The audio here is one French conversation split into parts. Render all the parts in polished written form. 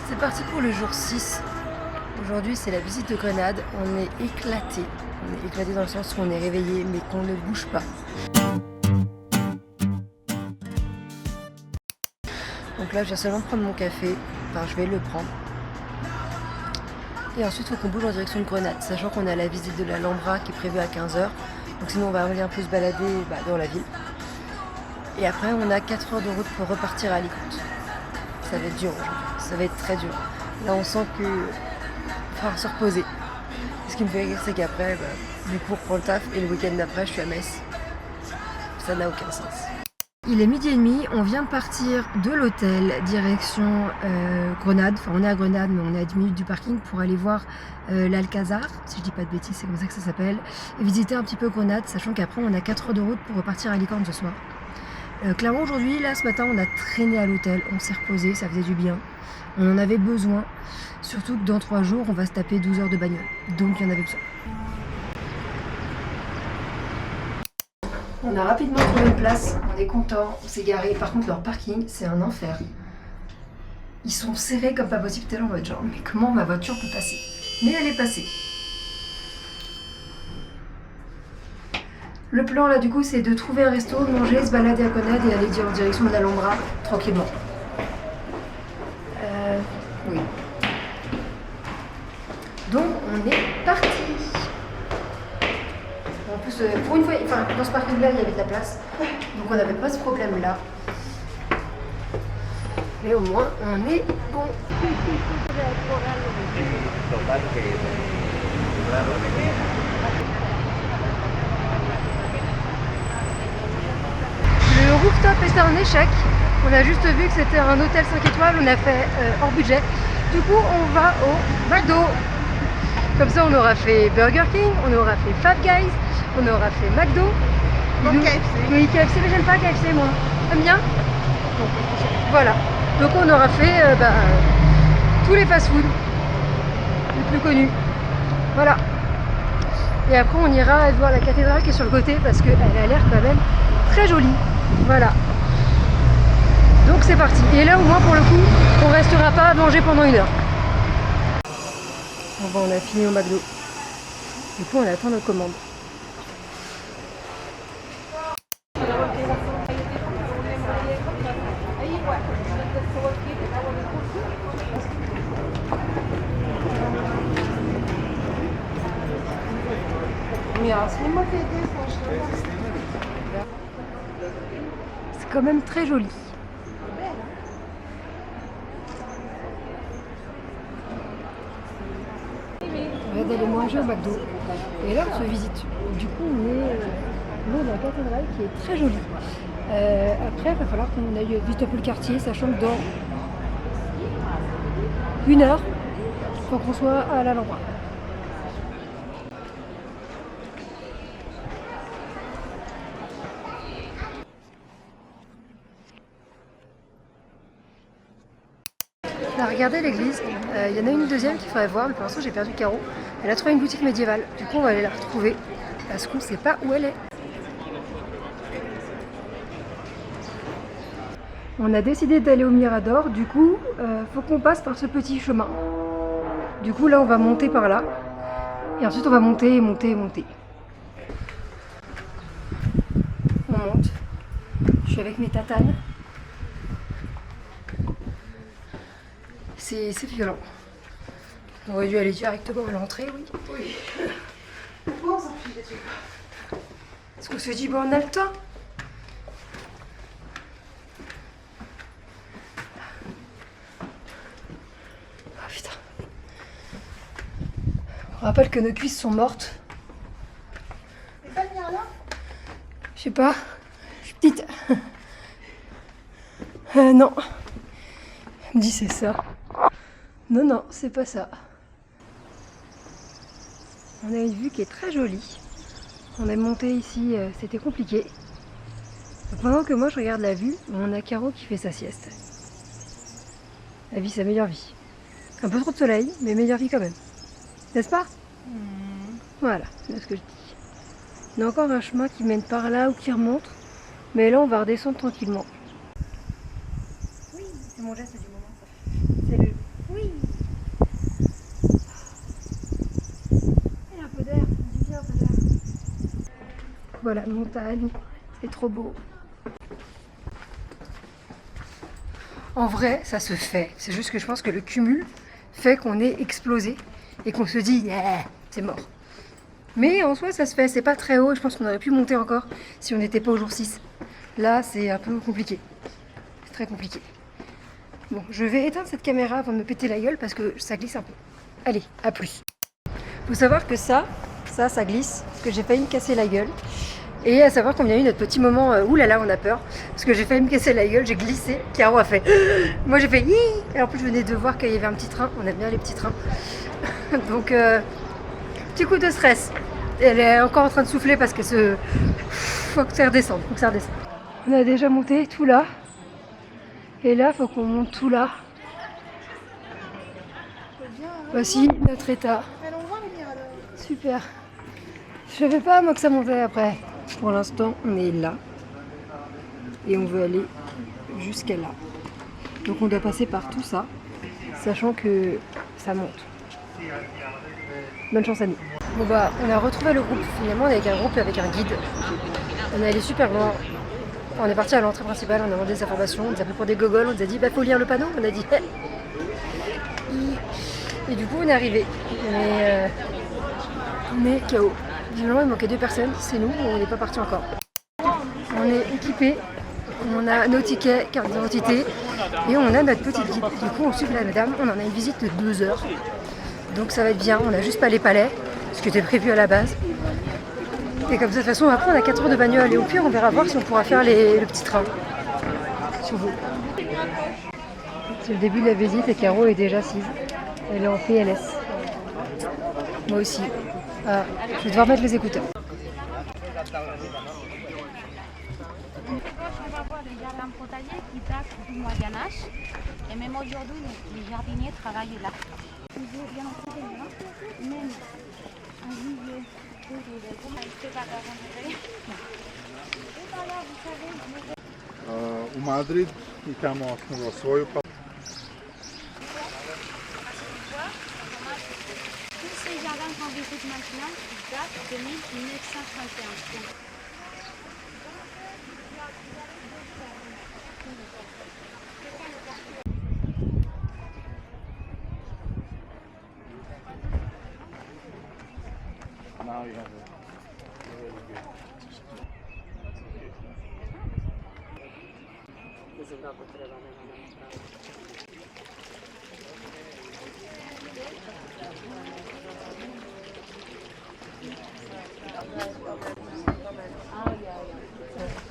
C'est parti pour le jour 6. Aujourd'hui, c'est la visite de Grenade. On est éclaté. On est éclaté dans le sens où on est réveillé, mais qu'on ne bouge pas. Donc là, je viens seulement prendre mon café. Enfin, je vais le prendre. Et ensuite, il faut qu'on bouge en direction de Grenade, sachant qu'on a la visite de l'Alhambra qui est prévue à 15 h. Donc sinon, on va aller un peu se balader dans la ville. Et après, on a 4 heures de route pour repartir à Alicante. Ça va être dur aujourd'hui. Ça va être très dur. Là, on sent qu'il va falloir se reposer. Ce qui me fait rire, c'est qu'après, du coup, on reprend le taf et le week-end d'après, je suis à Metz. Ça n'a aucun sens. Il est 12h30, on vient de partir de l'hôtel direction Grenade. Enfin, on est à Grenade, mais on est à 10 minutes du parking pour aller voir l'Alcazar, si je dis pas de bêtises, c'est comme ça que ça s'appelle, et visiter un petit peu Grenade, sachant qu'après, on a 4 heures de route pour repartir à Alicante ce soir. Clairement, aujourd'hui, là, ce matin, on a traîné à l'hôtel, on s'est reposé, ça faisait du bien. On en avait besoin, surtout que dans 3 jours, on va se taper 12 heures de bagnole. Donc, il y en avait besoin. On a rapidement trouvé une place, on est content, on s'est garé. Par contre, leur parking, c'est un enfer. Ils sont serrés comme pas possible. Tout à l'heure, on va être genre, mais comment ma voiture peut passer? Mais elle est passée. Le plan, là, du coup, c'est de trouver un resto, manger, se balader à Grenade et aller en direction de l'Alhambra, tranquillement. Oui. Donc, on est parti. En plus, pour une fois, enfin, dans ce parking-là, il y avait de la place. Donc, on n'avait pas ce problème-là. Mais au moins, on est bon. Le rooftop était un échec. On a juste vu que c'était un hôtel 5 étoiles. On a fait hors budget. Du coup, on va au McDo. Comme ça, on aura fait Burger King, on aura fait Five Guys, on aura fait McDo. Bon, KFC. Oui, KFC, mais j'aime pas KFC, moi. T'aimes bien? Bon, voilà. Donc, on aura fait tous les fast-food les plus connus. Voilà. Et après, on ira voir la cathédrale qui est sur le côté parce qu'elle a l'air quand même très jolie. Voilà. Donc, c'est parti. Et là, au moins, pour le coup, on restera pas à manger pendant 1 heure. Bon, on a fini au McDo. Du coup, on attend nos commandes. C'est quand même très joli. On vient d'aller manger au McDo. Et là, on se visite. Du coup, on est loin de la cathédrale qui est très jolie. Après, il va falloir qu'on aille visiter un peu le quartier, sachant que dans 1 heure, il faut qu'on soit à l'Alhambra. On a regardé l'église, il y en a une deuxième qu'il faudrait voir, mais pour l'instant j'ai perdu Caro. Elle a trouvé une boutique médiévale, du coup on va aller la retrouver, parce qu'on ne sait pas où elle est. On a décidé d'aller au Mirador, du coup faut qu'on passe par ce petit chemin. Du coup là on va monter par là, et ensuite on va monter, monter, monter. On monte, je suis avec mes tatanes. C'est violent. On aurait dû aller directement à l'entrée, oui. Oui. Pourquoi on s'en fiche des trucs? Est-ce qu'on se dit, bon, on a le temps? Oh putain. On rappelle que nos cuisses sont mortes. C'est pas venir là? Je sais pas. Je suis petite. Non. Elle me dit c'est ça. Non, non, c'est pas ça. On a une vue qui est très jolie. On est monté ici, c'était compliqué. Pendant que moi je regarde la vue, on a Caro qui fait sa sieste. Elle vit sa meilleure vie. Un peu trop de soleil, mais meilleure vie quand même. N'est-ce pas? Voilà, c'est ce que je dis. On a encore un chemin qui mène par là ou qui remonte. Mais là on va redescendre tranquillement. Oui, c'est mon geste du moment. C'est le oui. vois la montagne, c'est trop beau. En vrai, ça se fait. C'est juste que je pense que le cumul fait qu'on est explosé et qu'on se dit c'est mort. Mais en soi, ça se fait. C'est pas très haut. Je pense qu'on aurait pu monter encore si on n'était pas au jour 6. Là, c'est un peu compliqué. C'est très compliqué. Bon, je vais éteindre cette caméra avant de me péter la gueule parce que ça glisse un peu. Allez, à plus. Faut savoir que ça glisse, parce que j'ai failli me casser la gueule. Et à savoir qu'on a eu notre petit moment, oulala, on a peur, parce que j'ai failli me casser la gueule, j'ai glissé, Caro a fait, moi j'ai fait, hi. Et en plus je venais de voir qu'il y avait un petit train, on aime bien les petits trains. Donc, petit coup de stress. Elle est encore en train de souffler parce que faut que ça redescende, On a déjà monté tout là, et là faut qu'on monte tout là. Voici notre état. Super. Je savais pas moi que ça montait après. Pour l'instant, on est là. Et on veut aller jusqu'à là. Donc on doit passer par tout ça, sachant que ça monte. Bonne chance à nous. Bon bah, on a retrouvé le groupe. Finalement, on est avec un groupe avec un guide. On est allé super loin. On est parti à l'entrée principale, on a demandé des informations. On nous a pris pour des gogoles. On nous a dit, bah faut lire le panneau. On a dit, Et du coup, on est arrivé. On est KO. Finalement, il manquait 2 personnes, c'est nous, on n'est pas parti encore. On est équipés, on a nos tickets, carte d'identité et on a notre petite guide. Du coup, on suit la madame, on en a une visite de 2 heures. Donc ça va être bien, on n'a juste pas les palais, ce qui était prévu à la base. Et comme ça, de toute façon, après, on a 4 heures de bagnole et au pire, on verra voir si on pourra faire le petit train. Sur vous. C'est le début de la visite et Caro est déjà assise. Elle est en PLS. Moi aussi. Ah, je vais devoir mettre les écouteurs. On va voir les jardins potagers qui datent du Moyen-Âge. Et même aujourd'hui, les jardiniers travaillent là. Même un vivier. U Madrid i tamo osnovao svoju pa... Tous ces jardins qu'on visite maintenant datent de 1931. Now you have a really good.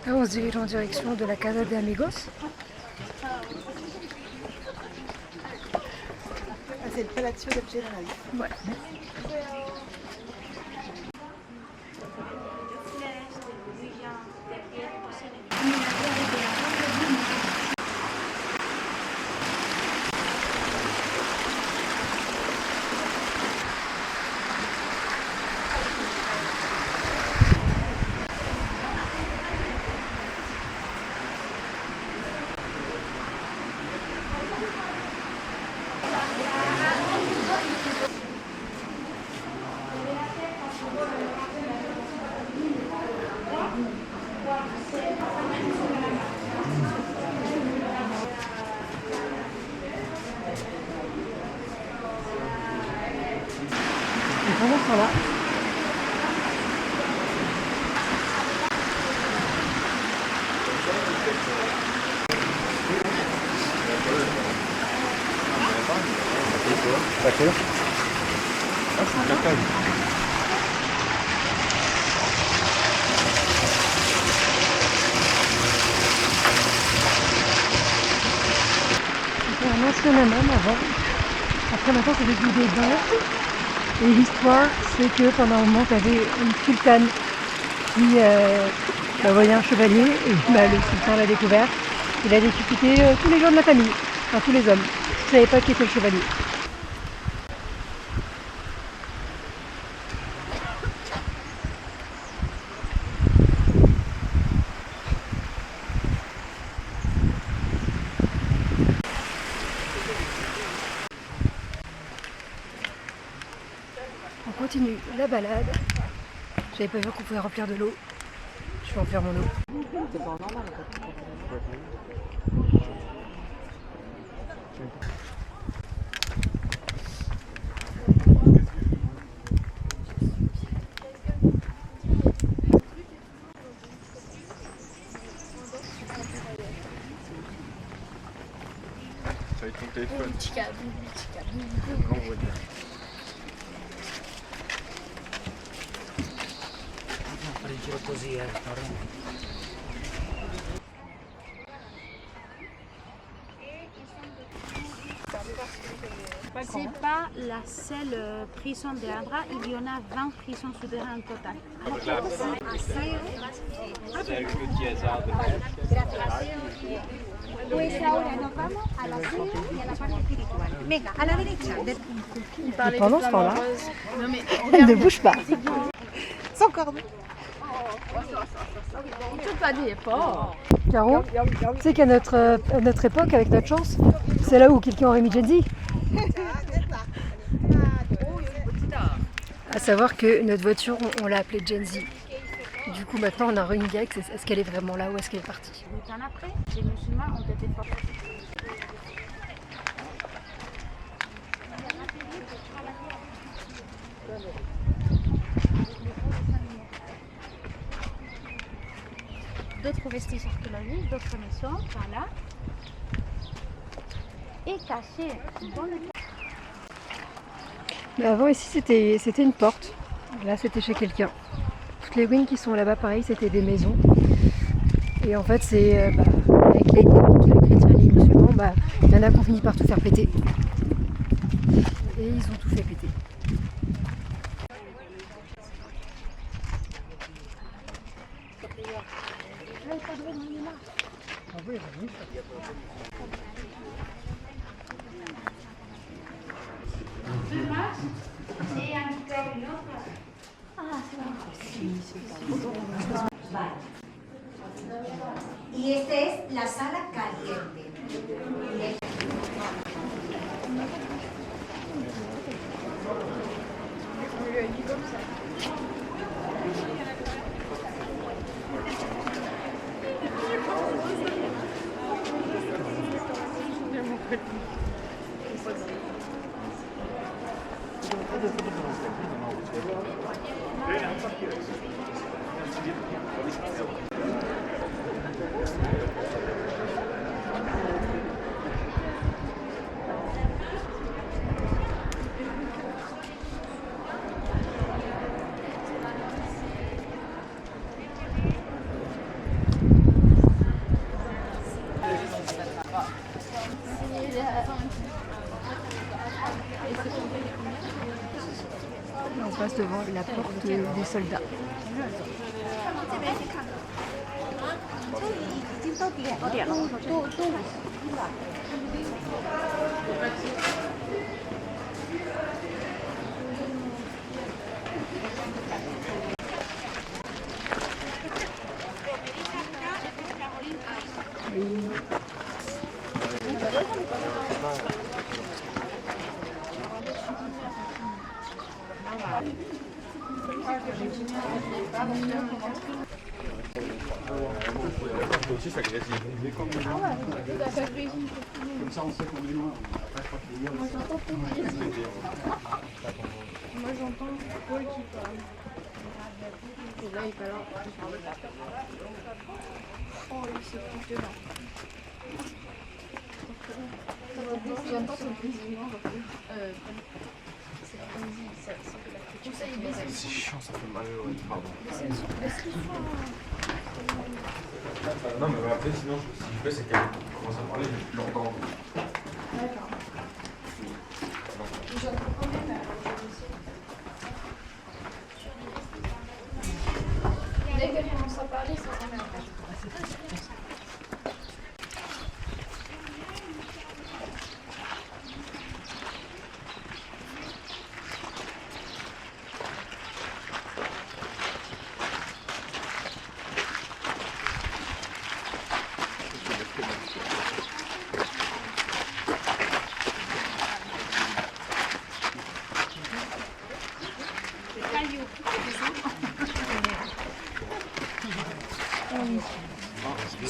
Là, on se dirige en direction de la Casa de Amigos. C'est le Palazzo del Generali. Ouais. Les gens sont là. D'accord. Ah, c'est caca. C'était un ancien hammam avant. Après maintenant c'est devenu des bains. Et l'histoire c'est que pendant un moment tu avais une sultane qui voyait un chevalier et le sultan l'a découvert. Il a décapité tous les gens de la famille, enfin tous les hommes. Je ne savais pas qui était le chevalier. On continue la balade. J'avais pas vu qu'on pouvait remplir de l'eau. Je vais en faire mon eau. Avec ton téléphone. C'est pas la seule prison de Andra, il y en a 20 prisons souterraines en total. Pues ahora nos vamos a la sede y a la parte espiritual. Venga, a la derecha. Et pendant ce temps-là, elle ne bouge pas. Sans corde. Caro, tu sais qu'à notre époque, avec notre chance, c'est là où quelqu'un aurait mis Gen Z. À savoir que notre voiture, on l'a appelée Gen Z. Du coup, maintenant, on a une idée, est-ce qu'elle est vraiment là ou est-ce qu'elle est partie? 8 ans après, les musulmans ont été forcés. D'autres vestiges archéologiques, d'autres maisons, voilà. Et cachés dans le... Mais avant, ici, c'était une porte. Là, c'était chez quelqu'un. Toutes les ruines qui sont là-bas, pareil, c'était des maisons. Et en fait, c'est avec les chrétiens et les musulmans, il y en a qui ont fini par tout faire péter. Et ils ont tout fait péter. Y esta es la sala caliente. On passe devant la porte des soldats. C'est chiant, ça fait mal, ouais, pardon. Non, mais après, sinon, ce que je fais, c'est qu'elle commence à parler, je l'entends. D'accord. Dès qu'elle commence à parler, ça s'arrête.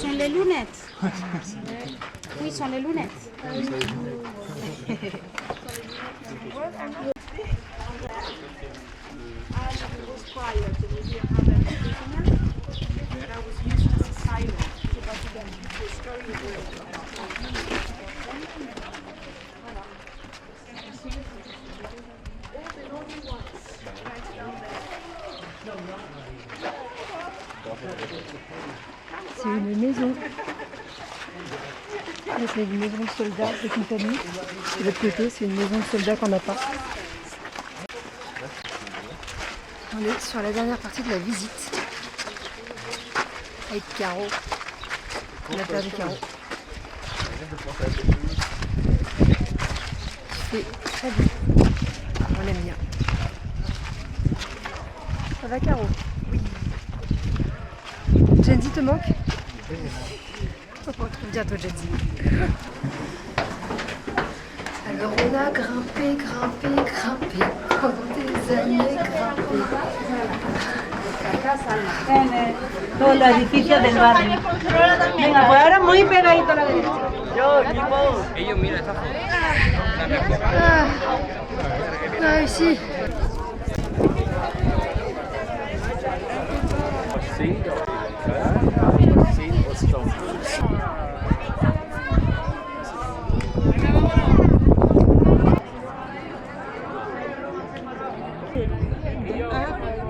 sont les lunettes. Oui, sont les lunettes. C'est une maison. C'est une maison de soldats avec une famille. De l'autre côté, c'est une maison de soldats qu'on n'a pas. On est sur la dernière partie de la visite. Avec Caro. On a perdu Caro. Il fait très beau. On l'aime bien. Ça va Caro? Oui. Jenzy te manque? On se retrouve bientôt Jenzy. Alors on a grimpé pendant des années grimpé. Todo el edificio del barrio. Venga, pues ahora muy pegadito a la derecha. Ellos, mira, esta foto. Ah, ici.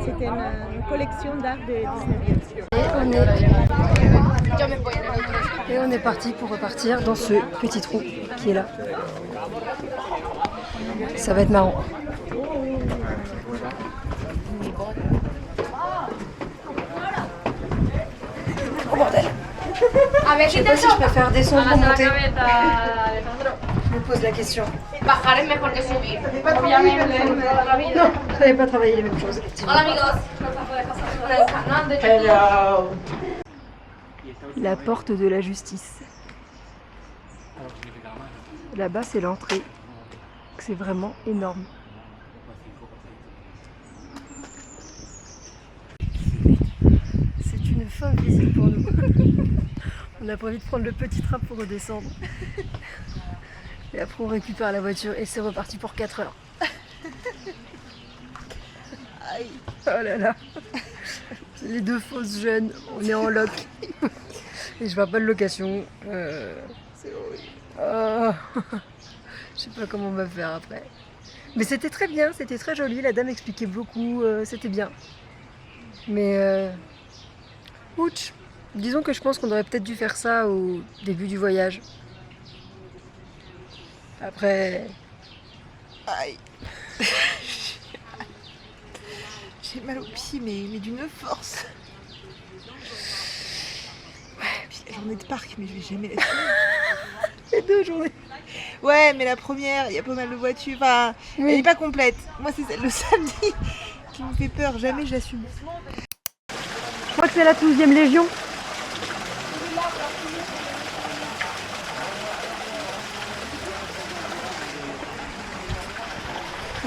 C'était une collection d'art de 19e. Et on est parti pour repartir dans ce petit trou qui est là. Ça va être marrant. Oh bordel! Je sais pas si je peux faire descendre ou monter. Je me pose la question. Bajar es mejor que subir. Non, je n'avais pas travaillé les mêmes choses, effectivement. Hola amigos, con el canal de YouTube. La porte de la justice. Là-bas, c'est l'entrée. C'est vraiment énorme. C'est une fin de visite pour nous. On a prévu de prendre le petit train pour redescendre. Et après, on récupère la voiture et c'est reparti pour 4 heures. Oh là là. Les deux fausses jeunes, on est en loc. Et je vois pas de location. C'est horrible. Je sais pas comment on va faire après. Mais c'était très bien, c'était très joli. La dame expliquait beaucoup, c'était bien. Mais ouch. Disons que je pense qu'on aurait peut-être dû faire ça au début du voyage. Après... Aïe. J'ai mal aux pieds, mais d'une force. Ouais, puis la journée de parc, mais je vais jamais la finir. Les 2 journées. Ouais, mais la première, il y a pas mal de voitures. Enfin, elle n'est pas complète. Moi, c'est celle le samedi qui me fait peur. Jamais je l'assume. Je crois que c'est la 12e Légion.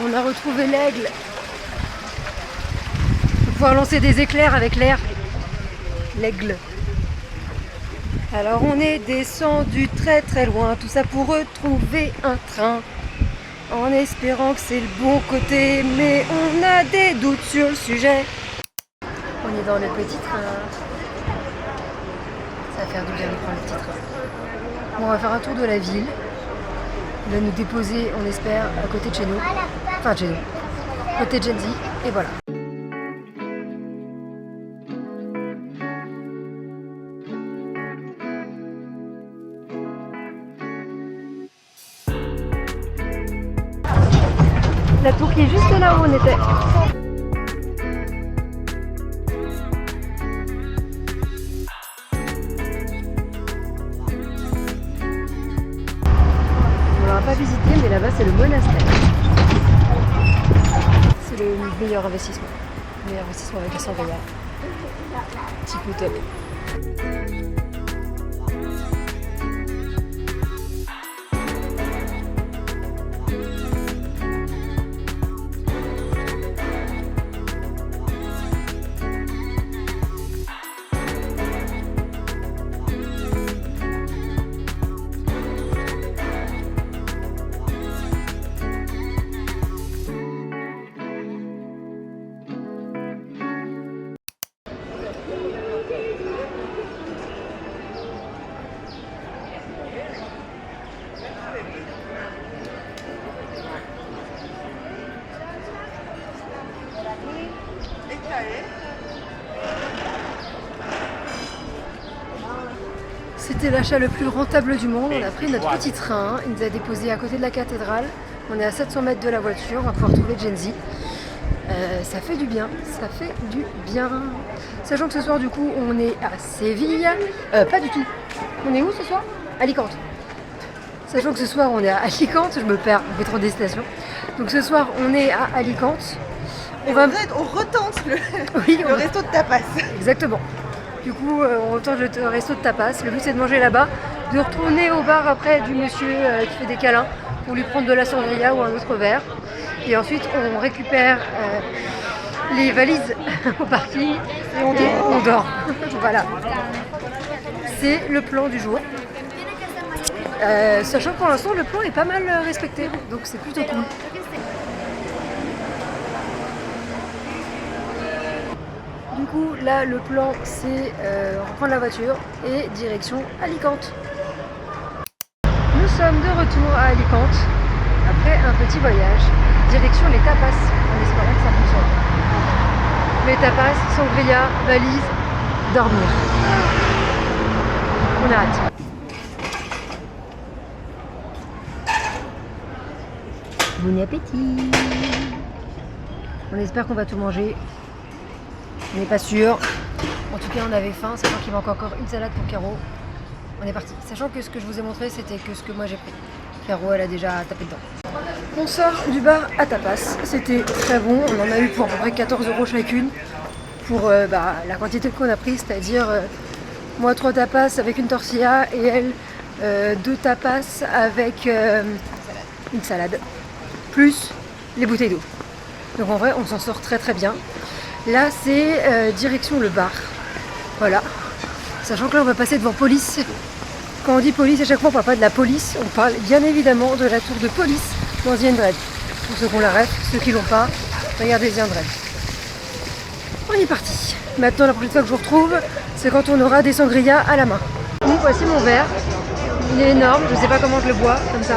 On a retrouvé l'aigle. On va pouvoir lancer des éclairs avec l'air. L'aigle. Alors on est descendu très très loin, tout ça pour retrouver un train. En espérant que c'est le bon côté, mais on a des doutes sur le sujet. On est dans le petit train. Ça va faire du bien de prendre le petit train. Bon, on va faire un tour de la ville. Il va nous déposer, on espère, à côté de chez nous. Enfin, chez nous. Côté de Jenzy. Et voilà. La tour qui est juste là où on était. On l'aura pas visité, mais là-bas c'est le monastère. C'est le meilleur investissement. Le meilleur investissement avec le Sangria. Petit coup top. C'était l'achat le plus rentable du monde. On a pris notre petit train, il nous a déposé à côté de la cathédrale. On est à 700 mètres de la voiture, on va pouvoir trouver Gen Z. Ça fait du bien, ça fait du bien. Sachant que ce soir du coup on est à Séville. Pas du tout. On est où ce soir? Alicante. Sachant que ce soir on est à Alicante, je me perds, on fait trop des stations. Donc ce soir on est à Alicante. On retente Oui, le resto de tapas. Exactement. Du coup, on retente le resto de tapas. Le but, c'est de manger là-bas, de retourner au bar après du monsieur qui fait des câlins pour lui prendre de la sangria ou un autre verre. Et ensuite, on récupère les valises au parking et on dort. Voilà. C'est le plan du jour. Sachant que pour l'instant, le plan est pas mal respecté. Donc, c'est plutôt cool. Du coup, là, le plan, c'est reprendre la voiture et direction Alicante. Nous sommes de retour à Alicante après un petit voyage, direction les tapas, en espérant que ça fonctionne. Les tapas, sangria, valise, dormir. On a hâte. Bon appétit! On espère qu'on va tout manger. On n'est pas sûr. En tout cas, on avait faim, sachant qu'il manque encore une salade pour Caro. On est parti. Sachant que ce que je vous ai montré, c'était que ce que moi j'ai pris. Caro, elle a déjà tapé dedans. On sort du bar à tapas. C'était très bon. On en a eu pour à peu près 14 € chacune. Pour la quantité qu'on a pris, c'est-à-dire moi 3 tapas avec une tortilla et elle 2 tapas avec une salade. Plus les bouteilles d'eau. Donc en vrai, on s'en sort très très bien. Là, c'est direction le bar. Voilà. Sachant que là, on va passer devant police. Quand on dit police, à chaque fois, on ne parle pas de la police. On parle bien évidemment de la tour de police dans The Undread. Pour ceux qui ont la ref, ceux qui l'ont pas, regardez The Undread. On est parti. Maintenant, la prochaine fois que je vous retrouve, c'est quand on aura des sangria à la main. Donc, voici mon verre. Il est énorme. Je ne sais pas comment je le bois, comme ça.